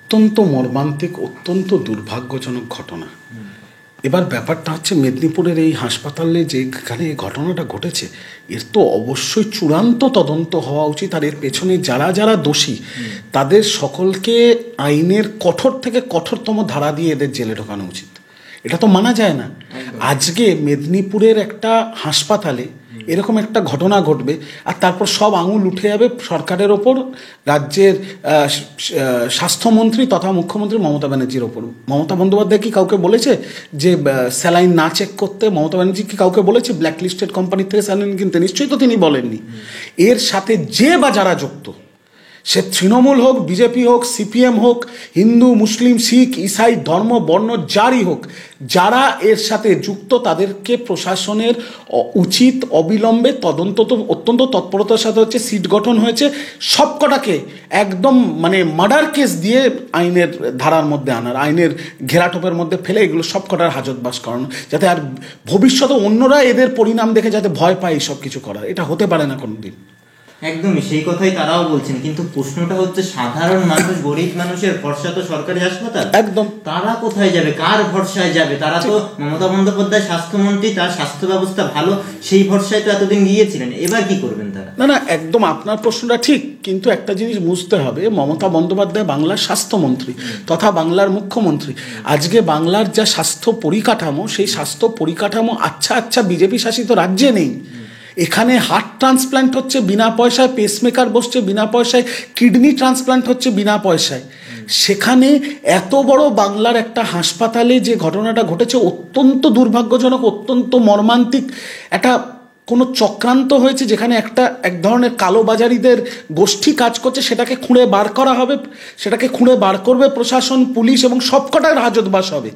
অত্যন্ত মর্মান্তিক, অত্যন্ত দুর্ভাগ্যজনক ঘটনা। এবার ব্যাপারটা হচ্ছে মেদিনীপুরের এই হাসপাতালে যেখানে এই ঘটনাটা ঘটেছে, এর তো অবশ্যই চূড়ান্ত তদন্ত হওয়া উচিত। আর এর পেছনে যারা যারা দোষী তাদের সকলকে আইনের কঠোর থেকে কঠোরতম ধারা দিয়ে এদের জেলে ঢোকানো উচিত। এটা তো মানা যায় না। আজকে মেদিনীপুরের একটা হাসপাতালে এরকম একটা ঘটনা ঘটবে আর তারপর সব আঙুল উঠে যাবে সরকারের ওপর, রাজ্যের স্বাস্থ্যমন্ত্রী তথা মুখ্যমন্ত্রী মমতা ব্যানার্জির ওপর। মমতা বন্দ্যোপাধ্যায় কি কাউকে বলেছে যে স্যালাইন না চেক করতে? মমতা ব্যানার্জি কি কাউকে বলেছে ব্ল্যাক লিস্টেড কোম্পানির থেকে স্যালাইন কিনতে? নিশ্চয়ই তো তিনি বলেননি। এর সাথে যে বা যারা যুক্ত, সে তৃণমূল হোক, বিজেপি হোক, সিপিএম হোক, হিন্দু, মুসলিম, শিখ, ইসাই, ধর্ম, বর্ণ যারই হোক, যারা এর সাথে যুক্ত তাদেরকে প্রশাসনের উচিত অবিলম্বে তদন্ত তো অত্যন্ত তৎপরতার সাথে হচ্ছে, সিট গঠন হয়েছে, সবকটাকে একদম মানে মার্ডার কেস দিয়ে আইনের ধারার মধ্যে আনার, আইনের ঘেরাটোপের মধ্যে ফেলে এগুলো সবকটার হাজতবাস করানো, যাতে আর ভবিষ্যতে অন্যরা এদের পরিণাম দেখে যাতে ভয় পায় এইসব কিছু করার। এটা হতে পারে না কোনোদিন। একদমই সেই কথাই তারাও বলছেন, কিন্তু প্রশ্নটা হচ্ছে সাধারণ মানুষ, গরিব মানুষের ভরসা তো সরকারি হাসপাতাল। একদম। তারা কোথায় যাবে, কার ভরসায় যাবে? তারা তো মমতা বন্দ্যোপাধ্যায় স্বাস্থ্যমন্ত্রী, তার স্বাস্থ্য ব্যবস্থা ভালো, সেই ভরসায় তো এতদিন গিয়েছিলেন। এবার কি করবেন তারা? না না, একদম আপনার প্রশ্নটা ঠিক, কিন্তু একটা জিনিস বুঝতে হবে, মমতা বন্দ্যোপাধ্যায় বাংলার স্বাস্থ্যমন্ত্রী তথা বাংলার মুখ্যমন্ত্রী। আজকে বাংলার যা স্বাস্থ্য পরিকাঠামো, সেই স্বাস্থ্য পরিকাঠামো আচ্ছা বিজেপি শাসিত রাজ্যে নেই। এখানে হার্ট ট্রান্সপ্ল্যান্ট হচ্ছে বিনা পয়সায়, পেসমেকার বসছে বিনা পয়সায়, কিডনি ট্রান্সপ্ল্যান্ট হচ্ছে বিনা পয়সায়। সেখানে এত বড় বাংলার একটা হাসপাতালে যে ঘটনাটা ঘটেছে অত্যন্ত দুর্ভাগ্যজনক, অত্যন্ত মর্মান্তিক। একটা কোনো চক্রান্ত হয়েছে যেখানে এক ধরনের কালোবাজারিদের গোষ্ঠী কাজ করছে, সেটাকে খুঁড়ে বার করা হবে, সেটাকে খুঁড়ে বার করবে প্রশাসন, পুলিশ এবং সবকটার হাজতবাস হবে।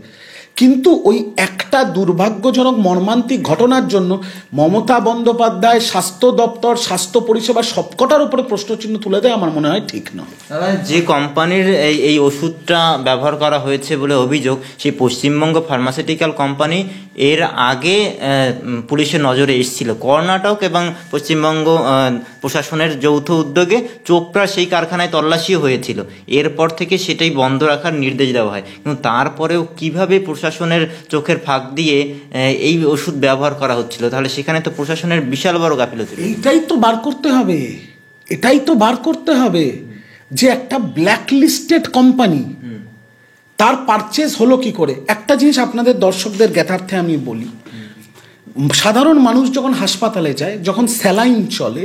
কিন্তু ওই একটা দুর্ভাগ্যজনক মর্মান্তিক ঘটনার জন্য মমতা বন্দ্যোপাধ্যায়, স্বাস্থ্য দপ্তর, স্বাস্থ্য পরিষেবা সবকটার উপরে প্রশ্নচিহ্ন তুলে দেয়, আমার মনে হয় ঠিক নয়। যে কোম্পানির এই ওষুধটা ব্যবহার করা হয়েছে বলে অভিযোগ, সেই পশ্চিমবঙ্গ ফার্মাসিউটিক্যাল কোম্পানি এর আগে পুলিশের নজরে এসেছিল। কর্ণাটক এবং পশ্চিমবঙ্গ প্রশাসনের যৌথ উদ্যোগে চোপড়া সেই কারখানায় তল্লাশিও হয়েছিল। এরপর থেকে সেটাই বন্ধ রাখার নির্দেশ দেওয়া হয়, কিন্তু তারপরেও কিভাবে প্রশাসনের চোখের ফাঁক দিয়ে এই ওষুধ ব্যবহার করা হচ্ছিল? তাহলে সেখানে তো প্রশাসনের বিশাল বড় গাফিলতি। এটাই তো বার করতে হবে যে একটা ব্ল্যাক লিস্টেড কোম্পানি, তার পারচেজ হলো কি করে। একটা জিনিস আপনাদের দর্শকদের জ্ঞাতার্থে আমি বলি, সাধারণ মানুষ যখন হাসপাতালে যায়, যখন স্যালাইন চলে,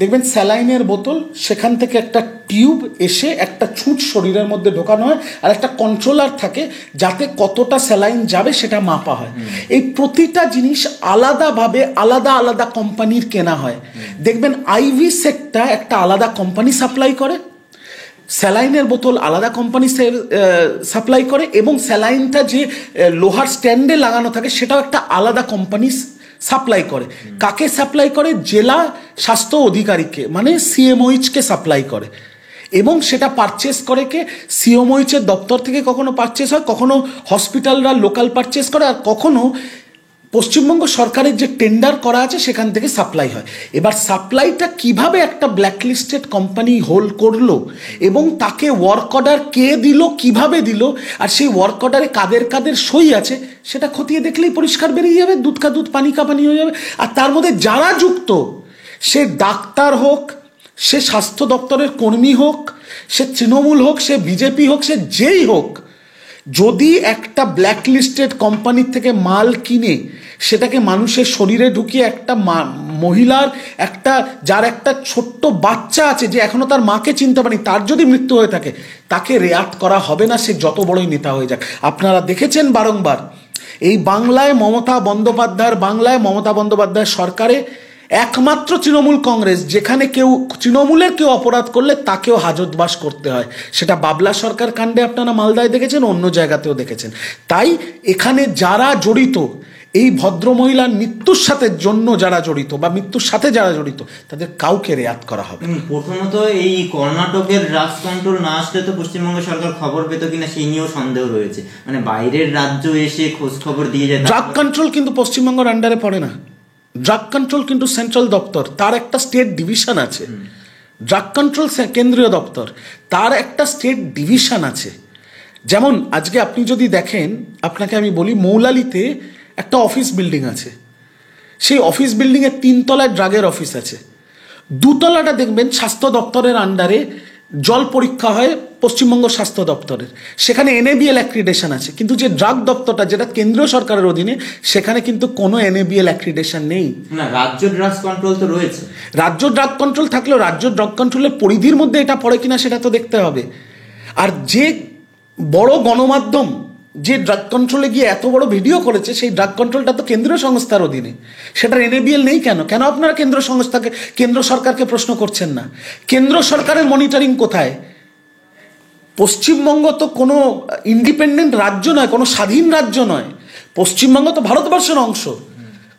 দেখবেন স্যালাইনের বোতল, সেখান থেকে একটা টিউব এসে একটা ছুঁচ শরীরের মধ্যে ঢোকানো হয়, আর একটা কন্ট্রোলার থাকে যাতে কতটা স্যালাইন যাবে সেটা মাপা হয়। এই প্রতিটা জিনিস আলাদাভাবে আলাদা কোম্পানির কেনা হয়। দেখবেন আইভি সেটটা একটা আলাদা কোম্পানি সাপ্লাই করে, স্যালাইনের বোতল আলাদা কোম্পানি সাপ্লাই করে, এবং স্যালাইনটা যে লোহার স্ট্যান্ডে লাগানো থাকে সেটাও একটা আলাদা কোম্পানি সাপ্লাই করে। কাকে সাপ্লাই করে? জেলা স্বাস্থ্য অধিকারীকে, মানে সিএমওইচকে সাপ্লাই করে। এবং সেটা পারচেস করে কে? সিএমওইচের দপ্তর থেকে কখনো পারচেস হয়, কখনো হসপিটালরা লোকাল পারচেস করে, আর কখনো পশ্চিমবঙ্গ সরকারের যে টেন্ডার করা আছে সেখান থেকে সাপ্লাই হয়। এবার সাপ্লাইটা কিভাবে একটা ব্ল্যাকলিস্টেড কোম্পানি হোল্ড করলো, এবং তাকে ওয়ার্ক অর্ডার কে দিল, কিভাবে দিল, আর সেই ওয়ার্ক অর্ডারে কাদের সই আছে, সেটা খতিয়ে দেখলেই পরিষ্কার বেরিয়ে যাবে। দুধ কা দুধ, পানি কা পানি হয়ে যাবে। আর তার মধ্যে যারা যুক্ত, সে ডাক্তার হোক, সে স্বাস্থ্য দপ্তরের কর্মী হোক, সে তৃণমূল হোক, সে বিজেপি হোক, সে যেই হোক, যদি একটা ব্ল্যাকলিস্টেড কোম্পানির থেকে মাল কিনে সেটাকে মানুষের শরীরে ঢুকিয়ে, একটা মহিলার যার একটা ছোট্ট বাচ্চা আছে, যে এখনো তার মাকে চিনতে পারেনি, তার যদি মৃত্যু হয়ে থাকে, তাকে রেয়াত করা হবে না, সে যত বড়ই নেতা হয়ে যাক। আপনারা দেখেছেন বারংবার এই মমতা বন্দ্যোপাধ্যায়ের সরকারে একমাত্র তৃণমূল কংগ্রেস, যেখানে তৃণমূলের কেউ অপরাধ করলে তাকেও হাজতবাস করতে হয়। সেটা বাবলা সরকার কাণ্ডে আপনারা মালদায় দেখেছেন, অন্য জায়গাতেও দেখেছেন। তাই এখানে যারা জড়িত, এই ভদ্রমহিলার মৃত্যুর সাথে যারা জড়িত, তাদের কাউকে রেয়াত করা হবে। প্রথমত এই কর্ণাটকের ড্রাগস কন্ট্রোল না আসলে তো পশ্চিমবঙ্গ সরকার খবর পেত কিনা সেই নিয়েও সন্দেহ রয়েছে। মানে বাইরের রাজ্য এসে খোঁজ খবর দিয়ে যায়। ড্রাগ কন্ট্রোল কিন্তু পশ্চিমবঙ্গের আন্ডারে পড়ে না। ড্রাগ কন্ট্রোল কিন্তু সেন্ট্রাল দপ্তর, তার একটা স্টেট ডিভিশন আছে। ড্রাগ কন্ট্রোল কেন্দ্রীয় দপ্তর, তার একটা স্টেট ডিভিশন আছে। যেমন আজকে আপনি যদি দেখেন, আপনাকে আমি বলি, মৌলালিতে একটা অফিস বিল্ডিং আছে, সেই অফিস বিল্ডিংয়ের 3 তলায় ড্রাগের অফিস আছে, 2 তলাটা দেখবেন স্বাস্থ্য দপ্তরের আন্ডারে জল পরীক্ষা হয় পশ্চিমবঙ্গ স্বাস্থ্য দপ্তরের, সেখানে NABL অ্যাক্রিডেশন আছে। কিন্তু যে ড্রাগ দপ্তরটা, যেটা কেন্দ্রীয় সরকারের অধীনে, সেখানে কিন্তু কোনো NABL অ্যাক্রিডেশন নেই। না, রাজ্য ড্রাগস কন্ট্রোল তো রয়েছে। রাজ্য ড্রাগ কন্ট্রোল থাকলেও রাজ্য ড্রাগ কন্ট্রোলের পরিধির মধ্যে এটা পড়ে কিনা সেটা তো দেখতে হবে। আর যে বড় গণমাধ্যম যে ড্রাগ কন্ট্রোলে গিয়ে এত বড় ভিডিও করেছে, সেই ড্রাগ কন্ট্রোলটা তো কেন্দ্রীয় সংস্থার অধীনে, সেটার NABL নেই কেন? কেন আপনারা কেন্দ্র সরকারকে প্রশ্ন করছেন না? কেন্দ্র সরকারের মনিটরিং কোথায়? পশ্চিমবঙ্গ তো কোনো ইন্ডিপেন্ডেন্ট রাজ্য নয়, কোনো স্বাধীন রাজ্য নয়, পশ্চিমবঙ্গ তো ভারতবর্ষের অংশ।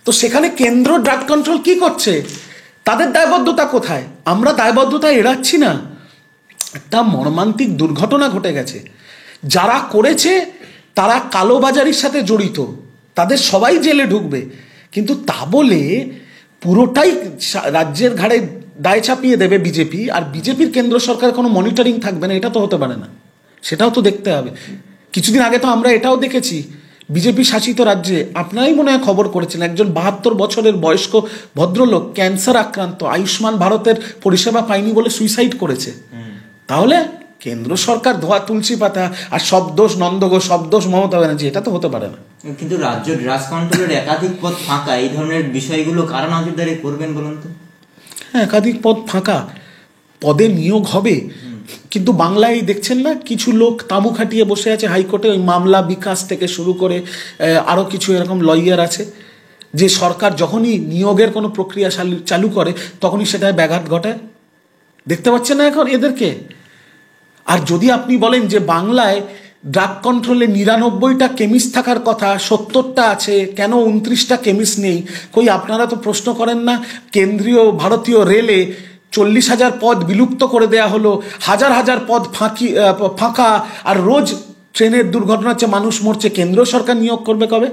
তো সেখানে কেন্দ্র ড্রাগ কন্ট্রোল কি করছে? তাদের দায়বদ্ধতা কোথায়? আমরা দায়বদ্ধতা এড়াচ্ছি না। একটা মর্মান্তিক দুর্ঘটনা ঘটে গেছে, যারা করেছে তারা কালোবাজারির সাথে জড়িত, তাদের সবাই জেলে ঢুকবে। কিন্তু তা বলে পুরোটাই রাজ্যের ঘাড়ে দায় চাপিয়ে দেবে বিজেপি, আর বিজেপির কেন্দ্র সরকার কোনো মনিটরিং থাকবে না, এটা তো হতে পারে না। সেটাও তো দেখতে হবে। কিছুদিন আগে তো আমরা এটাও দেখেছি, বিজেপি শাসিত রাজ্যে, আপনারাই মনে হয় খবর করেছেন, একজন 72 বছরের বয়স্ক ভদ্রলোক ক্যান্সার আক্রান্ত, আয়ুষ্মান ভারতের পরিষেবা পায়নি বলে সুইসাইড করেছে। তাহলে কেন্দ্র সরকার ধোয়া তুলসী পাতা, আর সব দোষ নন্দগো, সব দোষ মমতা ব্যানার্জি, এটা তো হতে পারে না। কিন্তু রাজ্য ড্রাগস কন্ট্রোলের একাধিক পদ ফাঁকা, এই ধরনের বিষয়গুলো কারা নজরদারি করবেন বলুন তো? হ্যাঁ, একাধিক পদ ফাঁকা, পদে নিয়োগ হবে, কিন্তু বাংলায় দেখছেন না কিছু লোক তাঁবু খাটিয়ে বসে আছে হাইকোর্টে, ওই মামলা বিকাশ থেকে শুরু করে আরও কিছু এরকম লয়ার আছে, যে সরকার যখনই নিয়োগের কোনো প্রক্রিয়া চালু করে তখনই সেটায় ব্যাঘাত ঘটায়। দেখতে পাচ্ছেন না এখন এদেরকে? আর যদি আপনি বলেন যে বাংলায় ড্রাগ কন্ট্রোলে 99টা কেমিস্ট থাকার কথা, 70টা আছে, কেন 29টা কেমিস্ট নেই? কই আপনারা তো প্রশ্ন করেন না, কেন্দ্রীয় ভারতীয় রেলে 40,000 পদ বিলুপ্ত করে দেয়া হলো, হাজার হাজার পদ ফাঁকা, আর রোজ ট্রেনের দুর্ঘটনা হচ্ছে, মানুষ মরছে, কেন্দ্র সরকার নিয়োগ করবে কবে?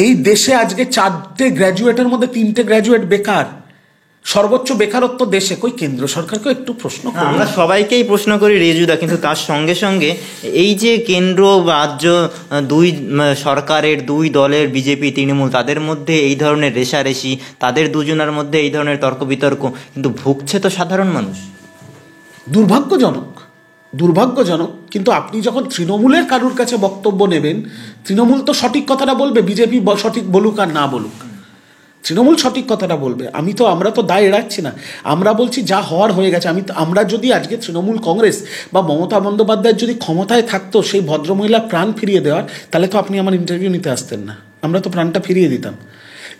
এই দেশে আজকে 4টে গ্র্যাজুয়েটের মধ্যে 3টে গ্র্যাজুয়েট বেকার, সর্বোচ্চ বেকারত্ব দেশে। কই কেন্দ্র সরকারকে একটু প্রশ্ন করি। আমরা সবাইকেই প্রশ্ন করি রেজুদা, কিন্তু তার সঙ্গে সঙ্গে এই যে কেন্দ্র রাজ্য দুই সরকারের, দুই দলের, বিজেপি তৃণমূল, তাদের মধ্যে এই ধরনের রেষারেষি, তাদের দুজনের মধ্যে এই ধরনের তর্ক বিতর্ক, কিন্তু ভুগছে তো সাধারণ মানুষ। দুর্ভাগ্যজনক। কিন্তু আপনি যখন তৃণমূলের কারুর কাছে বক্তব্য নেবেন, তৃণমূল তো সঠিক কথাটা বলবে, বিজেপি সঠিক বলুক আর না বলুক, তৃণমূল সঠিক কথাটা বলবে। আমরা তো দায় এড়াচ্ছি না, আমরা বলছি যা হওয়ার হয়ে গেছে। আমরা যদি আজকে তৃণমূল কংগ্রেস বা মমতা বন্দ্যোপাধ্যায়ের যদি ক্ষমতায় থাকতো সেই ভদ্রমহিলার প্রাণ ফিরিয়ে দেওয়ার, তাহলে তো আপনি আমার ইন্টারভিউ নিতে আসতেন না, আমরা তো প্রাণটা ফিরিয়ে দিতাম।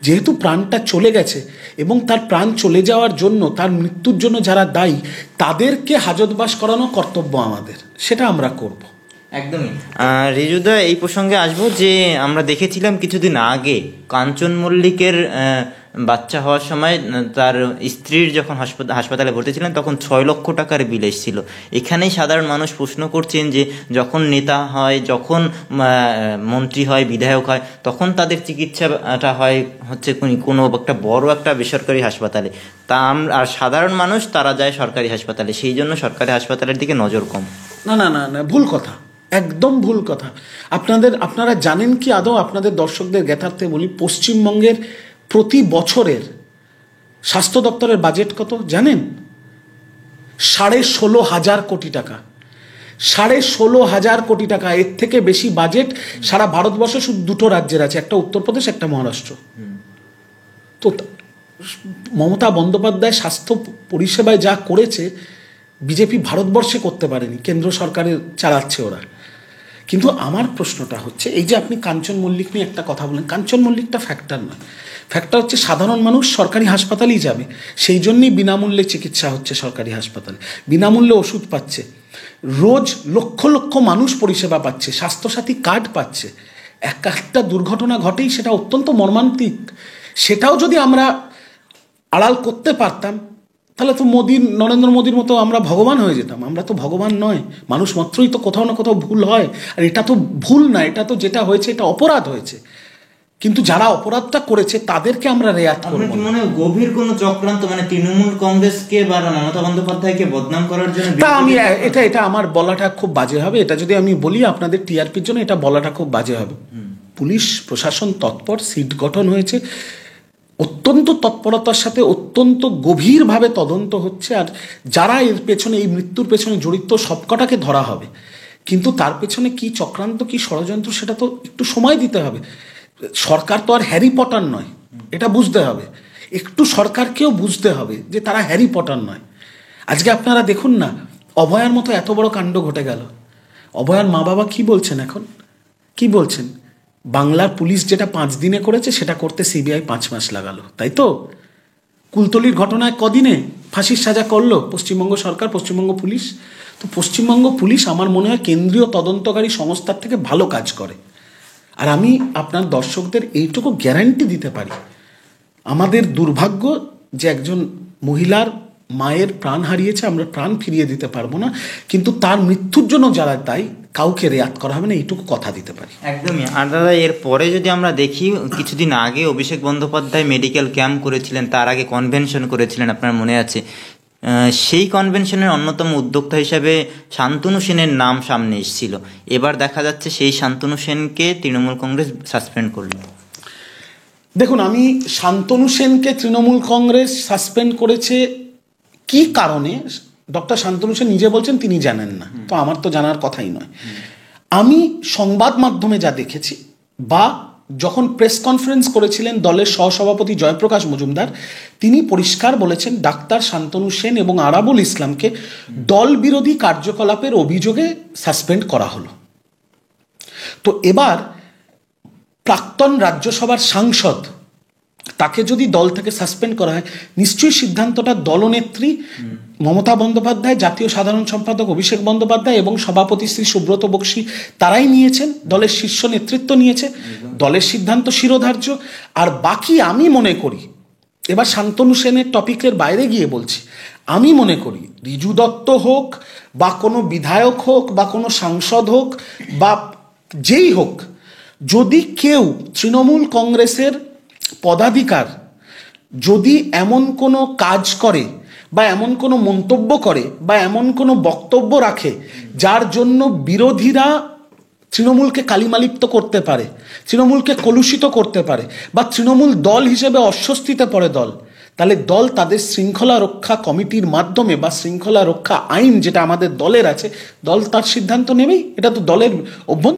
যেহেতু প্রাণটা চলে গেছে, এবং তার প্রাণ চলে যাওয়ার জন্য, তার মৃত্যুর জন্য যারা দায়ী, তাদেরকে হাজতবাস করানো কর্তব্য আমাদের, সেটা আমরা করব। একদমই। রেজুদা, এই প্রসঙ্গে আসবো যে আমরা দেখেছিলাম কিছুদিন আগে কাঞ্চন মল্লিকের বাচ্চা হওয়ার সময় তার স্ত্রীর যখন হাসপাতালে ভর্তি ছিলেন, তখন 6 লক্ষ টাকার বিল এসেছিল। এখানেই সাধারণ মানুষ প্রশ্ন করছেন যে যখন নেতা হয়, যখন মন্ত্রী হয়, বিধায়ক হয়, তখন তাদের চিকিৎসাটা হয় হচ্ছে কোনো একটা বড় একটা বেসরকারি হাসপাতালে, আর সাধারণ মানুষ তারা যায় সরকারি হাসপাতালে। সেই জন্য সরকারি হাসপাতালের দিকে নজর কম। না, ভুল কথা, একদম ভুল কথা। আপনারা জানেন কি আদৌ? আপনাদের দর্শকদের জ্ঞাতার্থে বলি, পশ্চিমবঙ্গের প্রতি বছরের স্বাস্থ্য দপ্তরের বাজেট কত জানেন? 16,500 কোটি টাকা। 16,500 কোটি টাকা। এর থেকে বেশি বাজেট সারা ভারতবর্ষে শুধু 2টো রাজ্যের আছে, একটা উত্তরপ্রদেশ, একটা মহারাষ্ট্র। তো মমতা বন্দ্যোপাধ্যায় স্বাস্থ্য পরিষেবায় যা করেছে, বিজেপি ভারতবর্ষে করতে পারেনি, কেন্দ্র সরকারের চালাচ্ছে ওরা। কিন্তু আমার প্রশ্নটা হচ্ছে, এই যে আপনি কাঞ্চন মল্লিক নিয়ে একটা কথা বলেন, কাঞ্চন মল্লিকটা ফ্যাক্টর না, ফ্যাক্টর হচ্ছে সাধারণ মানুষ সরকারি হাসপাতালেই যাবে, সেই জন্যই বিনামূল্যে চিকিৎসা হচ্ছে সরকারি হাসপাতালে, বিনামূল্যে ওষুধ পাচ্ছে, রোজ লক্ষ লক্ষ মানুষ পরিষেবা পাচ্ছে, স্বাস্থ্যসাথী কার্ড পাচ্ছে। একটা দুর্ঘটনা ঘটেই সেটা অত্যন্ত মর্মান্তিক, সেটাও যদি আমরা আড়াল করতে পারতাম, তাহলে তো নরেন্দ্র মোদীর মতো আমরা ভগবান হয়ে যেতাম। আমরা তো ভগবান নয়, মানুষ মাত্রই তো কোথাও না কোথাও ভুল হয়। আর এটা তো ভুল না, এটা তো যেটা হয়েছে এটা অপরাধ হয়েছে। কিন্তু যারা অপরাধটা করেছে তাদেরকে আমরা রেয়াত করব আপনার কি মনে হয় গভীর কোনো চক্রান্ত, মানে তৃণমূল কংগ্রেসকে বা মমতা বন্দ্যোপাধ্যায়কে বদনাম করার জন্য? তা আমি এটা আমার বলাটা খুব বাজে হবে, এটা যদি আমি বলি আপনাদের টিআরপির জন্য, এটা বলাটা খুব বাজে হবে। পুলিশ প্রশাসন তৎপর, সিট গঠন হয়েছে, অত্যন্ত তৎপরতার সাথে অত্যন্ত গভীরভাবে তদন্ত হচ্ছে, আর যারা এর পেছনে, এই মৃত্যুর পেছনে জড়িত সবকটাকে ধরা হবে। কিন্তু তার পেছনে কি চক্রান্ত, কি ষড়যন্ত্র, সেটা তো একটু সময় দিতে হবে। সরকার তো আর হ্যারি পটার নয়, এটা বুঝতে হবে। একটু সরকারকেও বুঝতে হবে যে তারা হ্যারি পটার নয়। আজকে আপনারা দেখুন না, অভয়ার মতো এত বড় কাণ্ড ঘটে গেল, অভয়ার মা বাবা কি বলছেন এখন? কি বলছেন? বাংলার পুলিশ যেটা 5 দিনে করেছে সেটা করতে সিবিআই 5 মাস লাগালো, তাই তো? কুলতলির ঘটনায় কদিনে ফাঁসির সাজা করলো পশ্চিমবঙ্গ সরকার, পশ্চিমবঙ্গ পুলিশ। তো পশ্চিমবঙ্গ পুলিশ আমার মনে হয় কেন্দ্রীয় তদন্তকারী সংস্থার থেকে ভালো কাজ করে। আর আমি আপনার দর্শকদের এইটুকু গ্যারান্টি দিতে পারি, আমাদের দুর্ভাগ্য যে একজন মহিলার মায়ের প্রাণ হারিয়েছে, আমরা প্রাণ ফিরিয়ে দিতে পারবো না, কিন্তু তার মৃত্যুর জন্য যারা দায়ী কাউকে রেয়াত করা হবে না, এইটুকু কথা দিতে পারি। একদমই। আর দাদা, এর পরে যদি আমরা দেখি, কিছুদিন আগে অভিষেক বন্দ্যোপাধ্যায় মেডিকেল ক্যাম্প করেছিলেন, তার আগে কনভেনশন করেছিলেন, আপনার মনে আছে? সেই কনভেনশনের অন্যতম উদ্যোক্তা হিসাবে শান্তনু সেনের নাম সামনে এসেছিল। এবার দেখা যাচ্ছে সেই শান্তনু সেনকে তৃণমূল কংগ্রেস সাসপেন্ড করল। দেখুন, আমি শান্তনু সেনকে তৃণমূল কংগ্রেস সাসপেন্ড করেছে কি কারণে, ডক্টর শান্তনু সেন নিজে বলছেন তিনি জানেন না, তো আমার তো জানার কথাই নয়। আমি সংবাদ মাধ্যমে যা দেখেছি, বা যখন প্রেস কনফারেন্স করেছিলেন দলের সহসভাপতি জয়প্রকাশ মজুমদার, তিনি পরিষ্কার বলেছেন ডাক্তার শান্তনু সেন এবং আরাবুল ইসলামকে দল বিরোধী কার্যকলাপের অভিযোগে সাসপেন্ড করা হলো। তো এবার প্রাক্তন রাজ্যসভার সাংসদ, তাকে যদি দল থেকে সাসপেন্ড করা হয়, নিশ্চয়ই সিদ্ধান্তটা দলনেত্রী মমতা বন্দ্যোপাধ্যায়, জাতীয় সাধারণ সম্পাদক অভিষেক বন্দ্যোপাধ্যায় এবং সভাপতি শ্রী সুব্রত বক্সী তারাই নিয়েছেন, দলের শীর্ষ নেতৃত্ব নিয়েছে, দলের সিদ্ধান্ত শিরোধার্য। আর বাকি আমি মনে করি, এবার শান্তনু সেনের টপিকের বাইরে গিয়ে বলছি, আমি মনে করি রিজু দত্ত হোক বা কোনো বিধায়ক হোক বা কোনো সাংসদ হোক বা যেই হোক, যদি কেউ তৃণমূল কংগ্রেসের পদাধিকার যদি এমন কোনো কাজ করে বা এমন কোনো মন্তব্য করে বা এমন কোনো বক্তব্য রাখে যার জন্য বিরোধীরা তৃণমূলকে কালিমালিপ্ত করতে পারে, তৃণমূলকে কলুষিত করতে পারে, বা তৃণমূল দল হিসেবে অস্বস্তিতে পড়ে দল, তাহলে দল তাদের শৃঙ্খলা রক্ষা কমিটির মাধ্যমে বা শৃঙ্খলা রক্ষা আইন যেটা আমাদের দলের আছে, দল তার সিদ্ধান্ত নেবেই। এটা তো দলের অভ্যন্তরীণ